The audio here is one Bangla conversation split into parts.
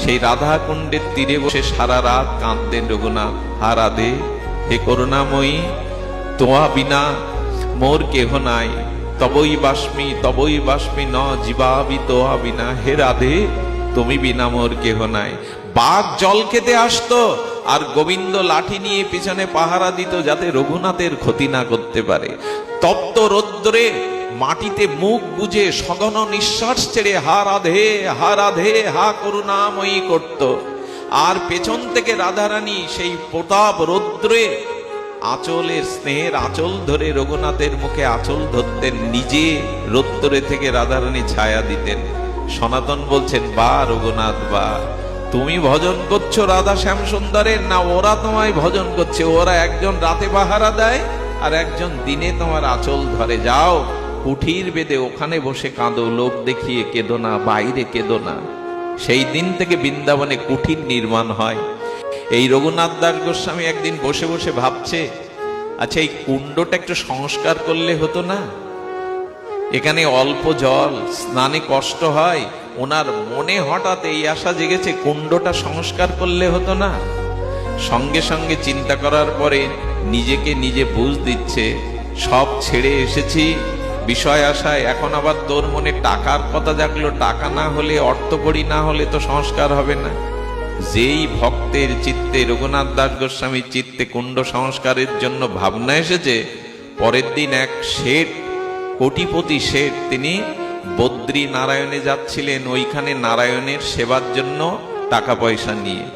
সেই রাধা কুণ্ডের তীরে বসে সারা রাত কাঁদতেন রঘুনাথ। হা রাধে, হে করুণাময়ী, তোমা বিনা মোর কেহ নাই, তবই বাস্মি ন জীবাবি তোয়া বিনা। হে রাধে, তুমি বিনা মোর কেহ নাই। বাঘ জল খেতে আসতো আর গোবিন্দ লাঠি নিয়ে পিছনে পাহারা দিত যাতে রঘুনাথের ক্ষতি না করতে পারে। তপ্ত রৌদ্রে মাটিতে মুখ বুজে সঘন নিঃশ্বাস ছেড়ে হা রাধে, হা রাধে, হা করুণাময়ী করত। আর পেছন থেকে রাধারানী সেই প্রতাপ রৌদ্রে আঁচলের স্নেহের আঁচল ধরে রঘুনাথের মুখে আঁচল ধরতেন, নিজে রৌদ্রে থেকে রাধারানী ছায়া দিতেন। সনাতন বলছেন, বা রঘুনাথ বা, তুমি ভজন করছো রাধা শ্যাম সুন্দরের, না ওরা তোমায় ভজন করছে? ওরা একজন রাতে পাহারা দেয় আর একজন দিনে তোমার আঁচল ধরে। যাও কুঠির বেদে ওখানে বসে কাঁদো, লোক দেখিয়ে কেঁদো না, বাইরে কেঁদো না। সেই দিন থেকে বৃন্দাবনে কুঠির নির্মাণ হয়। এই রঘুনাথ দাস গোস্বামী একদিন বসে বসে ভাবছে, আচ্ছা এই কুণ্ডটা একটু সংস্কার করলে হতো না? এখানে অল্প জল, স্নানে কষ্ট হয়। ওনার মনে হঠাৎ এই আশা জেগেছে, কুণ্ডটা সংস্কার করলে হতো না? সঙ্গে সঙ্গে চিন্তা করার পরে নিজেকে নিজে বুঝ দিচ্ছে, সব ছেড়ে এসেছি বিষয় আশায়, এখন আবার তোর মনে টাকার কথা জাগলো। টাকা না হলে, অর্থকড়ি না হলে তো সংস্কার হবে না। যেই ভক্তের চিত্তে, রঘুনাথ দাস গোস্বামীর চিত্তে কুণ্ড সংস্কারের জন্য ভাবনা এসেছে, পরের দিন এক শেঠ, কোটিপতি শেঠ, তিনি বদ্রী নারায়ণে যাচ্ছিলেন। ওইখানে নারায়ণের সেবার জন্য টাকা পয়সা নিয়ে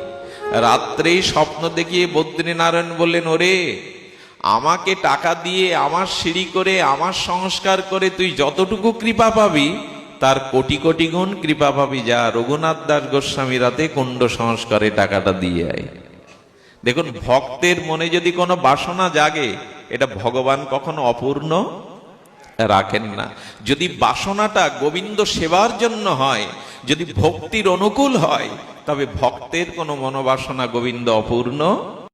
রাত্রেই স্বপ্ন দেখিয়ে বদ্রী নারায়ণ বললেন, ওরে আমাকে টাকা দিয়ে আমার সিঁড়ি করে আমার সংস্কার করে তুই যতটুকু কৃপা পাবি তার কোটি কোটি গুণ কৃপা পাবি। যা রঘুনাথ দাস গোস্বামী রাতে কুণ্ড সংস্কারে টাকাটা দিয়ে আয়। দেখুন, ভক্তের মনে যদি কোনো বাসনা জাগে, এটা ভগবান কখনো অপূর্ণ রাখেন না। যদি বাসনাটা গোবিন্দ সেবার জন্য হয়, যদি ভক্তির অনুকূল হয়, তবে ভক্তের কোনো মনোবাসনা গোবিন্দ অপূর্ণ